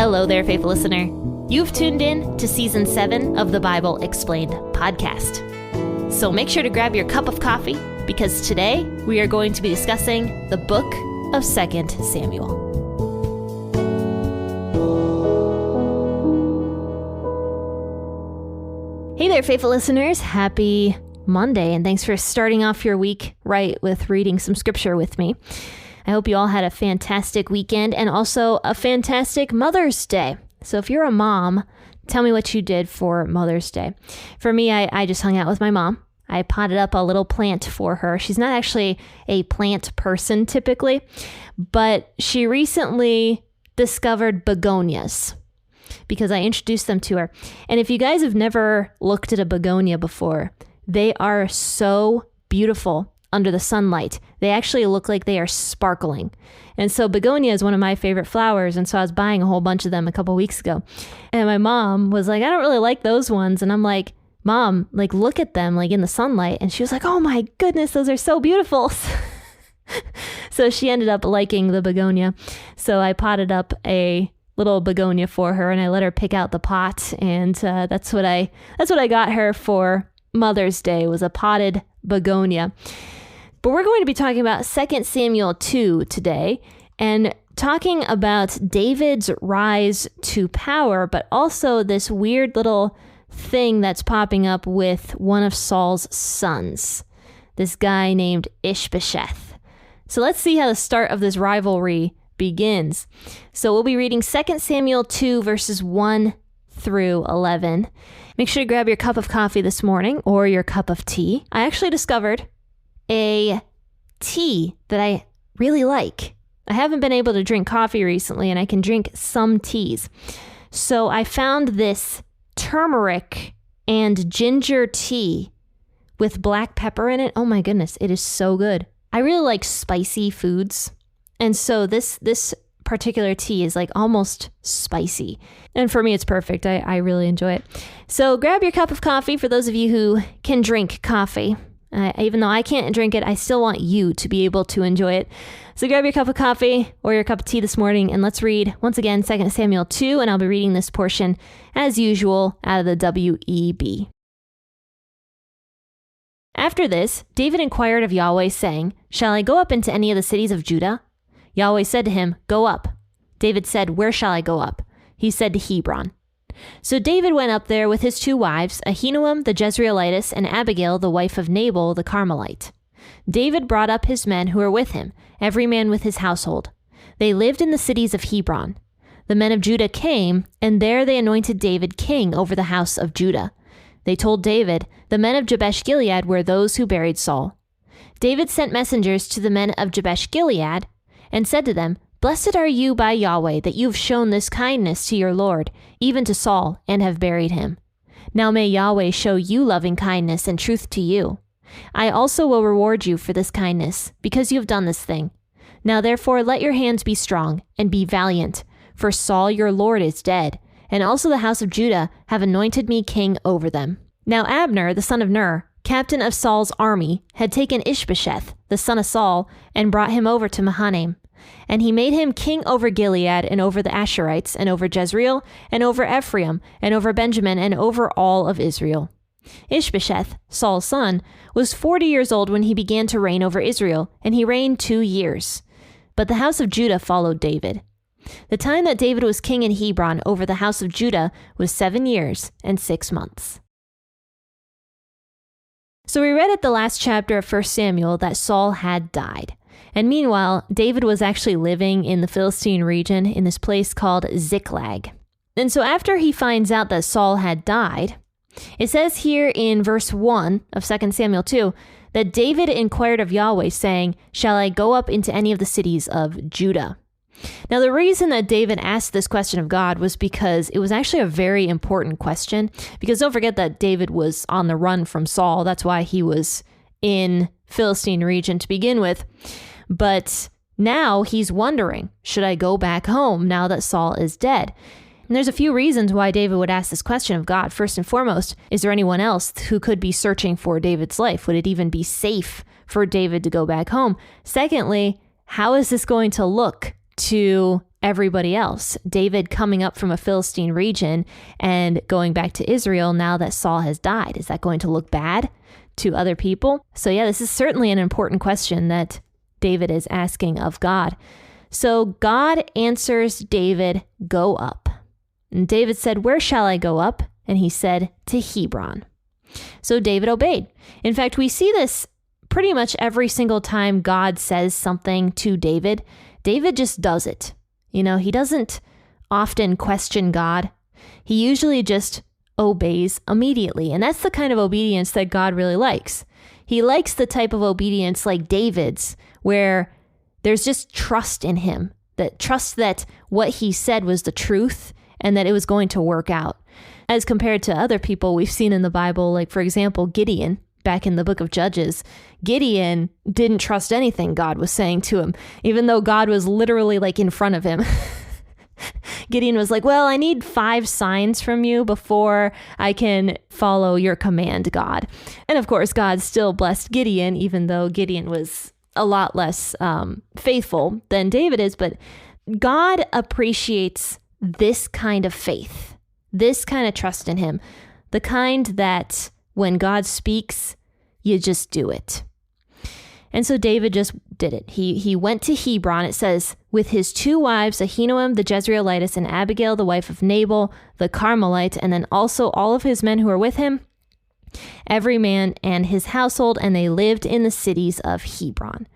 Hello there, faithful listener. You've tuned in to Season 7 of the Bible Explained podcast. So make sure to grab your cup of coffee, because today we are going to be discussing the book of 2 Samuel. Hey there, faithful listeners. Happy Monday, and thanks for starting off your week right with reading some scripture with me. I hope you all had a fantastic weekend and also a fantastic Mother's Day. So if you're a mom, tell me what you did for Mother's Day. For me, I just hung out with my mom. I potted up a little plant for her. She's not actually a plant person typically, but she recently discovered begonias because I introduced them to her. And if you guys have never looked at a begonia before, they are so beautiful under the sunlight. They actually look like they are sparkling. And so begonia is one of my favorite flowers. And so I was buying a whole bunch of them a couple weeks ago. And my mom was like, I don't really like those ones. And I'm like, Mom, like, look at them like in the sunlight. And she was like, oh my goodness, those are so beautiful. So she ended up liking the begonia. So I potted up a little begonia for her and I let her pick out the pot. And that's what I got her for Mother's Day, was a potted begonia. But we're going to be talking about 2 Samuel 2 today and talking about David's rise to power, but also this weird little thing that's popping up with one of Saul's sons, this guy named Ish-bosheth. So let's see how the start of this rivalry begins. So we'll be reading 2 Samuel 2 verses 1 through 11. Make sure to grab your cup of coffee this morning or your cup of tea. I actually discovered a tea that I really like. I haven't been able to drink coffee recently, and I can drink some teas. So I found this turmeric and ginger tea with black pepper in it. Oh my goodness, it is so good. I really like spicy foods. And so this particular tea is like almost spicy. And for me, it's perfect. I really enjoy it. So grab your cup of coffee for those of you who can drink coffee. Even though I can't drink it, I still want you to be able to enjoy it. So grab your cup of coffee or your cup of tea this morning, and let's read, once again, 2 Samuel 2, and I'll be reading this portion, as usual, out of the WEB. After this, David inquired of Yahweh, saying, Shall I go up into any of the cities of Judah? Yahweh said to him, Go up. David said, Where shall I go up? He said, to Hebron. So David went up there with his 2 wives, Ahinoam the Jezreelitess and Abigail the wife of Nabal the Carmelite. David brought up his men who were with him, every man with his household. They lived in the cities of Hebron. The men of Judah came, and there they anointed David king over the house of Judah. They told David, The men of Jabesh-Gilead were those who buried Saul. David sent messengers to the men of Jabesh-Gilead and said to them, Blessed are you by Yahweh, that you have shown this kindness to your Lord, even to Saul, and have buried him. Now may Yahweh show you loving kindness and truth to you. I also will reward you for this kindness, because you have done this thing. Now therefore let your hands be strong, and be valiant, for Saul your Lord is dead, and also the house of Judah have anointed me king over them. Now Abner, the son of Ner, captain of Saul's army, had taken Ish-bosheth, the son of Saul, and brought him over to Mahanaim. And he made him king over Gilead, and over the Asherites, and over Jezreel, and over Ephraim, and over Benjamin, and over all of Israel. Ish-bosheth, Saul's son, was 40 years old when he began to reign over Israel, and he reigned 2 years. But the house of Judah followed David. The time that David was king in Hebron over the house of Judah was 7 years and 6 months. So we read at the last chapter of 1 Samuel that Saul had died. And meanwhile, David was actually living in the Philistine region in this place called Ziklag. And so after he finds out that Saul had died, it says here in verse 1 of 2 Samuel 2 that David inquired of Yahweh, saying, Shall I go up into any of the cities of Judah? Now, the reason that David asked this question of God was because it was actually a very important question. Because don't forget that David was on the run from Saul. That's why he was in Philistine region to begin with. But now he's wondering, should I go back home now that Saul is dead? And there's a few reasons why David would ask this question of God. First and foremost, is there anyone else who could be searching for David's life? Would it even be safe for David to go back home? Secondly, how is this going to look to everybody else. David coming up from a Philistine region and going back to Israel now that Saul has died. Is that going to look bad to other people? So yeah, this is certainly an important question that David is asking of God. So God answers David, "Go up." And David said, "Where shall I go up?" And he said, "To Hebron." So David obeyed. In fact, we see this pretty much every single time God says something to David. David just does it. He doesn't often question God. He usually just obeys immediately. And that's the kind of obedience that God really likes. He likes the type of obedience like David's, where there's just trust in him, that trust that what he said was the truth and that it was going to work out. As compared to other people we've seen in the Bible, like for example, Gideon, back in the book of Judges. Gideon didn't trust anything God was saying to him, even though God was literally like in front of him. Gideon was like, "Well, I need 5 signs from you before I can follow your command, God." And of course, God still blessed Gideon, even though Gideon was a lot less faithful than David is. But God appreciates this kind of faith, this kind of trust in him, the kind that when God speaks, you just do it. And so David just did it. He went to Hebron, it says, with his 2 wives, Ahinoam the Jezreelitess and Abigail the wife of Nabal the Carmelite, and then also all of his men who were with him, every man and his household, and they lived in the cities of Hebron.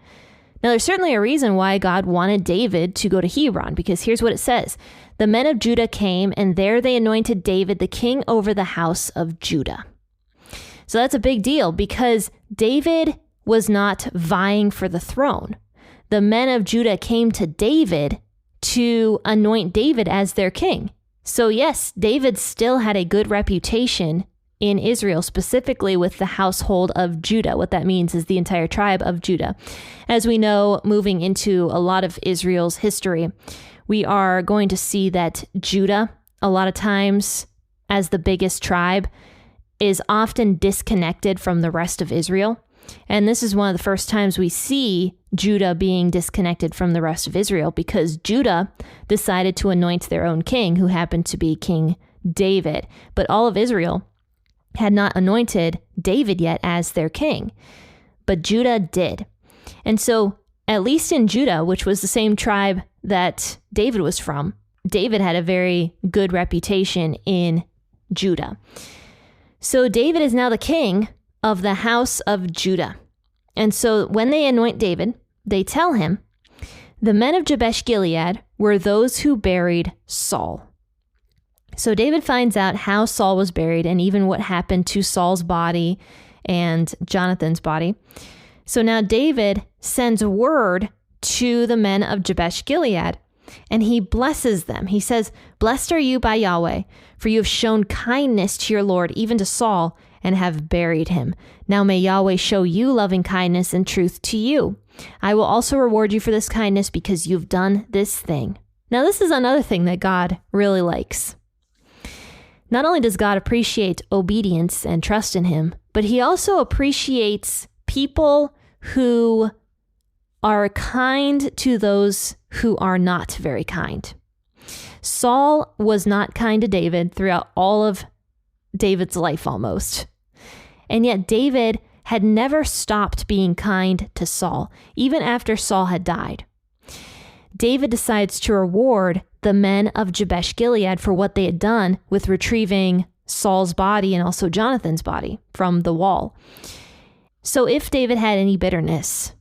Now, there's certainly a reason why God wanted David to go to Hebron, because here's what it says. The men of Judah came, and there they anointed David the king over the house of Judah. So that's a big deal because David was not vying for the throne. The men of Judah came to David to anoint David as their king. So yes, David still had a good reputation in Israel, specifically with the household of Judah. What that means is the entire tribe of Judah. As we know, moving into a lot of Israel's history, we are going to see that Judah, a lot of times as the biggest tribe, is often disconnected from the rest of Israel. And this is one of the first times we see Judah being disconnected from the rest of Israel because Judah decided to anoint their own king, who happened to be King David. But all of Israel had not anointed David yet as their king, but Judah did. And so, at least in Judah, which was the same tribe that David was from, David had a very good reputation in Judah. So David is now the king of the house of Judah. And so when they anoint David, they tell him, the men of Jabesh Gilead were those who buried Saul. So David finds out how Saul was buried and even what happened to Saul's body and Jonathan's body. So now David sends word to the men of Jabesh Gilead, and he blesses them. He says, "Blessed are you by Yahweh, for you have shown kindness to your Lord, even to Saul, and have buried him. Now may Yahweh show you loving kindness and truth to you. I will also reward you for this kindness because you've done this thing." Now this is another thing that God really likes. Not only does God appreciate obedience and trust in him, but he also appreciates people who are kind to those who are not very kind. Saul was not kind to David throughout all of David's life almost. And yet David had never stopped being kind to Saul, even after Saul had died. David decides to reward the men of Jabesh Gilead for what they had done with retrieving Saul's body and also Jonathan's body from the wall. So if David had any bitterness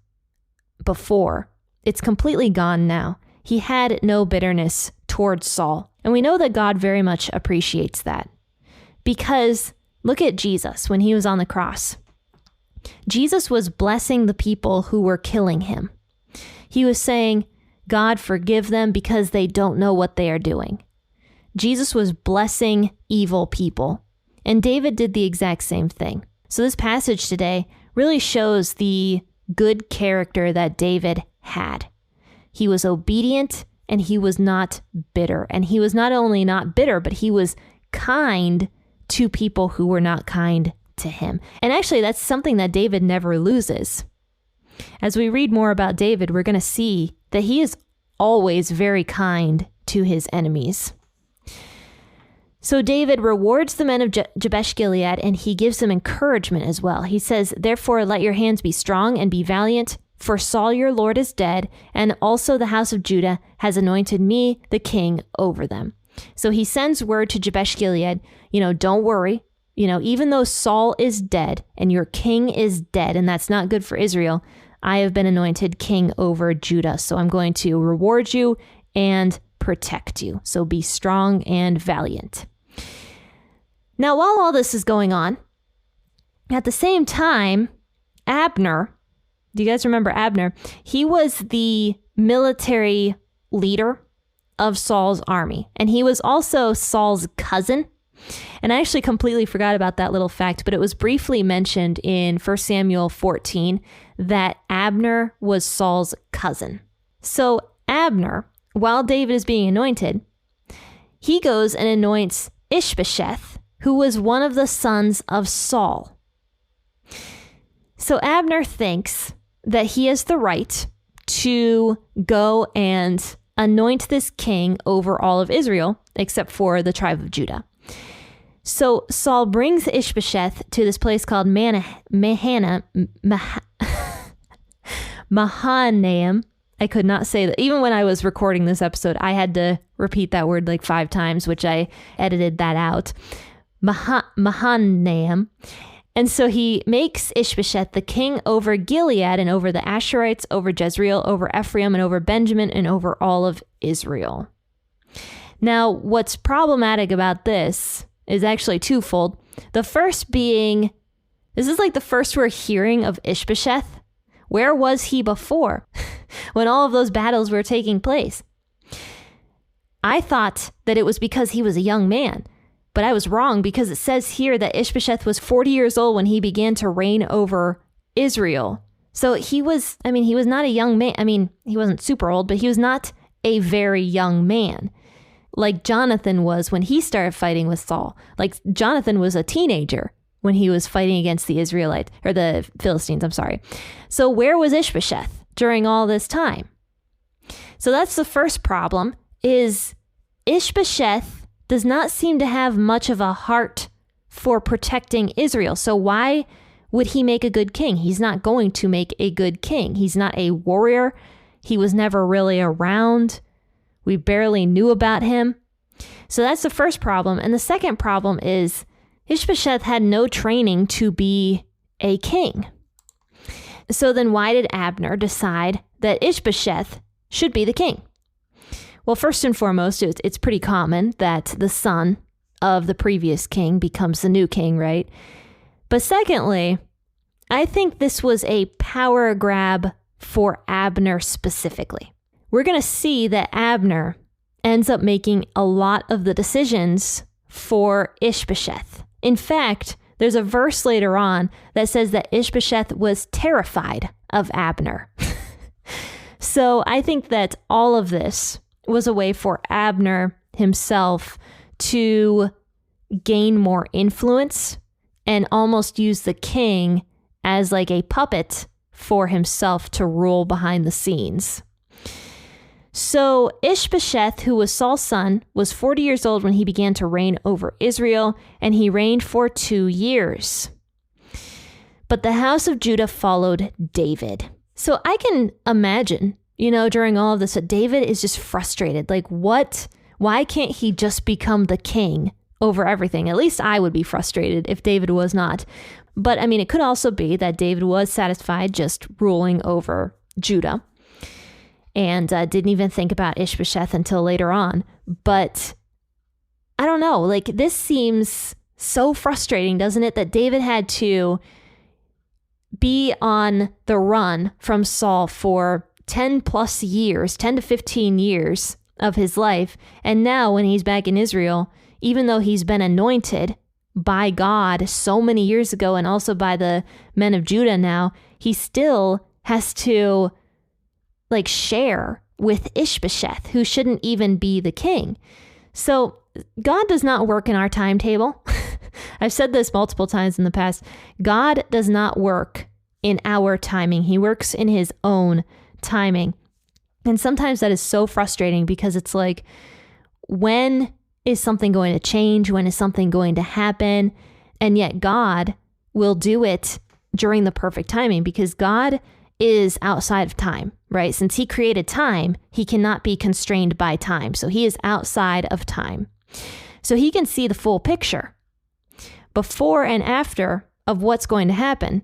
before, it's completely gone now. He had no bitterness towards Saul. And we know that God very much appreciates that. Because look at Jesus when he was on the cross. Jesus was blessing the people who were killing him. He was saying, "God, forgive them because they don't know what they are doing." Jesus was blessing evil people. And David did the exact same thing. So this passage today really shows the good character that David had. He was obedient and he was not bitter. And he was not only not bitter, but he was kind to people who were not kind to him. And actually, that's something that David never loses. As we read more about David, we're going to see that he is always very kind to his enemies. So David rewards the men of Jabesh Gilead, and he gives them encouragement as well. He says, "Therefore, let your hands be strong and be valiant, for Saul your Lord is dead, and also the house of Judah has anointed me the king over them." So he sends word to Jabesh Gilead, don't worry. Even though Saul is dead and your king is dead, and that's not good for Israel, I have been anointed king over Judah. So I'm going to reward you and protect you. So be strong and valiant. Now, while all this is going on, at the same time, Abner, do you guys remember Abner? He was the military leader of Saul's army, and he was also Saul's cousin. And I actually completely forgot about that little fact, but it was briefly mentioned in 1 Samuel 14 that Abner was Saul's cousin. So Abner, while David is being anointed, he goes and anoints Ish-bosheth, who was one of the sons of Saul. So Abner thinks that he has the right to go and anoint this king over all of Israel, except for the tribe of Judah. So Saul brings Ish-bosheth to this place called Mahanaim. I could not say that. Even when I was recording this episode, I had to repeat that word like 5 times, which I edited that out. Mahanaim. And so he makes Ish-bosheth the king over Gilead and over the Asherites, over Jezreel, over Ephraim, and over Benjamin, and over all of Israel. Now, what's problematic about this is actually twofold. The first being, this is like the first we're hearing of Ish-bosheth. Where was he before when all of those battles were taking place? I thought that it was because he was a young man, but I was wrong, because it says here that Ish-bosheth was 40 years old when he began to reign over Israel. So he was not a young man. He wasn't super old, but he was not a very young man, like Jonathan was when he started fighting with Saul. Like Jonathan was a teenager when he was fighting against the Israelites, or the Philistines, I'm sorry. So where was Ish-bosheth during all this time? So that's the first problem, is Ish-bosheth does not seem to have much of a heart for protecting Israel. So why would he make a good king? He's not going to make a good king. He's not a warrior. He was never really around. We barely knew about him. So that's the first problem. And the second problem is Ish-bosheth had no training to be a king. So then why did Abner decide that Ish-bosheth should be the king? Well, first and foremost, it's pretty common that the son of the previous king becomes the new king, right? But secondly, I think this was a power grab for Abner specifically. We're going to see that Abner ends up making a lot of the decisions for Ish-bosheth. In fact, there's a verse later on that says that Ish-bosheth was terrified of Abner. So I think that all of this was a way for Abner himself to gain more influence and almost use the king as like a puppet for himself to rule behind the scenes. So Ish-bosheth, who was Saul's son, was 40 years old when he began to reign over Israel, and he reigned for 2 years. But the house of Judah followed David. So I can imagine, during all of this, that David is just frustrated. Like, what? Why can't he just become the king over everything? At least I would be frustrated if David was not. But it could also be that David was satisfied just ruling over Judah, and didn't even think about Ish-bosheth until later on. But I don't know, like, this seems so frustrating, doesn't it? That David had to be on the run from Saul for 10 plus years, 10 to 15 years of his life. And now when he's back in Israel, even though he's been anointed by God so many years ago, and also by the men of Judah now, he still has to share with Ish-bosheth, who shouldn't even be the king. So God does not work in our timetable. I've said this multiple times in the past. God does not work in our timing. He works in his own timing. And sometimes that is so frustrating because it's like, when is something going to change? When is something going to happen? And yet God will do it during the perfect timing, because God is outside of time, right? Since he created time, he cannot be constrained by time. So he is outside of time. So he can see the full picture before and after of what's going to happen.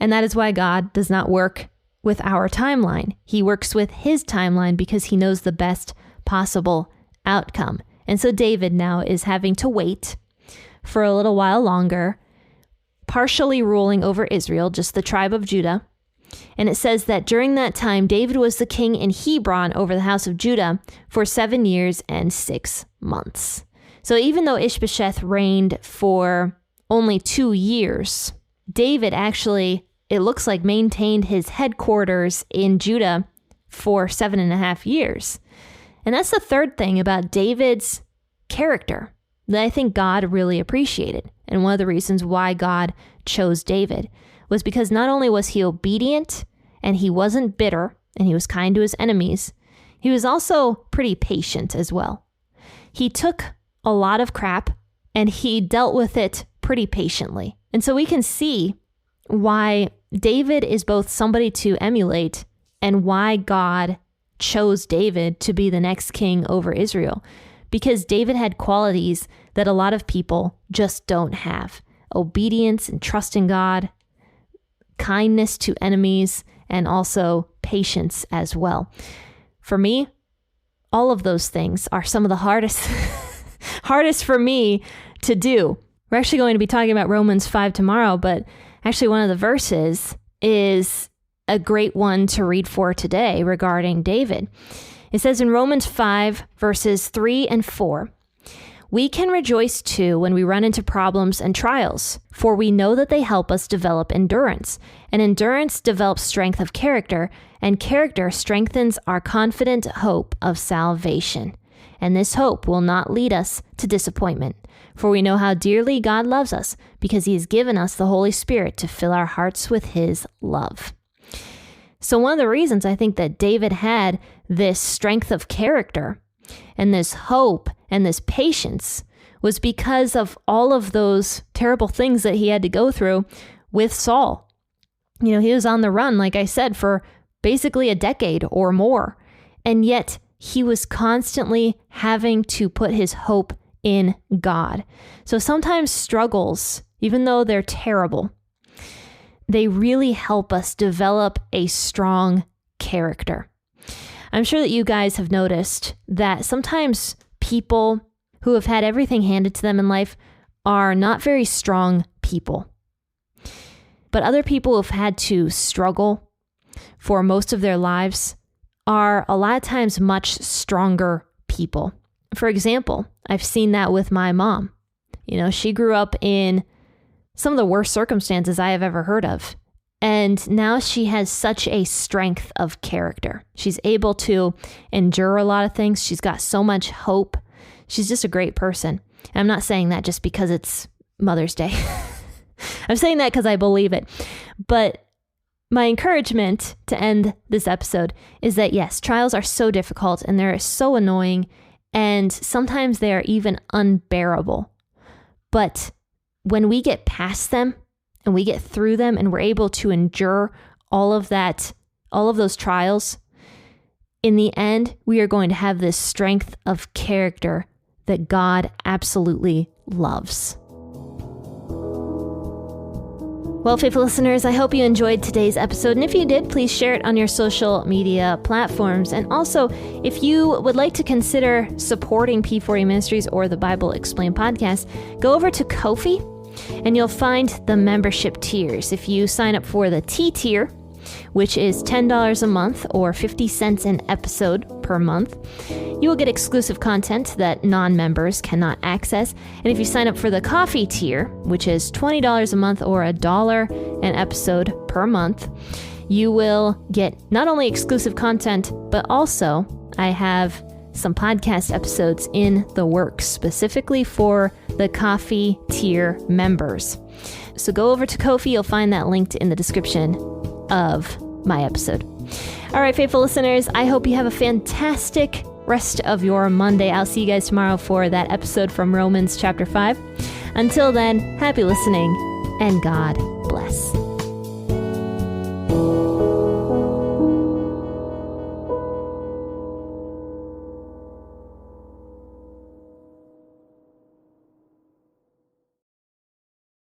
And that is why God does not work with our timeline. He works with his timeline because he knows the best possible outcome. And so David now is having to wait for a little while longer, partially ruling over Israel, just the tribe of Judah. And it says that during that time, David was the king in Hebron over the house of Judah for 7 years and 6 months. So even though Ish-bosheth reigned for only 2 years, David actually, it looks like, maintained his headquarters in Judah for 7.5 years. And that's the third thing about David's character that I think God really appreciated. And one of the reasons why God chose David was because not only was he obedient and he wasn't bitter and he was kind to his enemies, he was also pretty patient as well. He took a lot of crap and he dealt with it pretty patiently. And so we can see why David is both somebody to emulate and why God chose David to be the next king over Israel. Because David had qualities that a lot of people just don't have. Obedience and trust in God, kindness to enemies, and also patience as well. For me, all of those things are some of the hardest for me to do. We're actually going to be talking about Romans 5 tomorrow, but actually one of the verses is a great one to read for today regarding David. It says in Romans 5, verses 3 and 4, "We can rejoice too when we run into problems and trials, for we know that they help us develop endurance, and endurance develops strength of character, and character strengthens our confident hope of salvation. And this hope will not lead us to disappointment, for we know how dearly God loves us, because he has given us the Holy Spirit to fill our hearts with his love." So one of the reasons I think that David had this strength of character and this hope and this patience was because of all of those terrible things that he had to go through with Saul. You know, he was on the run, like I said, for basically a decade or more. And yet he was constantly having to put his hope in God. So sometimes struggles, even though they're terrible, they really help us develop a strong character. I'm sure that you guys have noticed that sometimes people who have had everything handed to them in life are not very strong people. But other people who have had to struggle for most of their lives are a lot of times much stronger people. For example, I've seen that with my mom. You know, she grew up in some of the worst circumstances I have ever heard of. And now she has such a strength of character. She's able to endure a lot of things. She's got so much hope. She's just a great person. And I'm not saying that just because it's Mother's Day. I'm saying that because I believe it. But my encouragement to end this episode is that yes, trials are so difficult and they're so annoying, and sometimes they are even unbearable. But when we get past them and we get through them and we're able to endure all of that, all of those trials, in the end, we are going to have this strength of character that God absolutely loves. Well, faithful listeners, I hope you enjoyed today's episode. And if you did, please share it on your social media platforms. And also, if you would like to consider supporting P4E Ministries or the Bible Explained podcast, go over to Ko-fi and you'll find the membership tiers. If you sign up for the T tier, which is $10 a month or 50 cents an episode per month, you will get exclusive content that non-members cannot access. And if you sign up for the coffee tier, which is $20 a month or $1 an episode per month, you will get not only exclusive content, but also I have some podcast episodes in the works specifically for the coffee tier members. So go over to Ko-fi, you'll find that linked in the description of my episode. All right, faithful listeners, I hope you have a fantastic rest of your Monday. I'll see you guys tomorrow for that episode from Romans chapter 5. Until then, happy listening and God bless.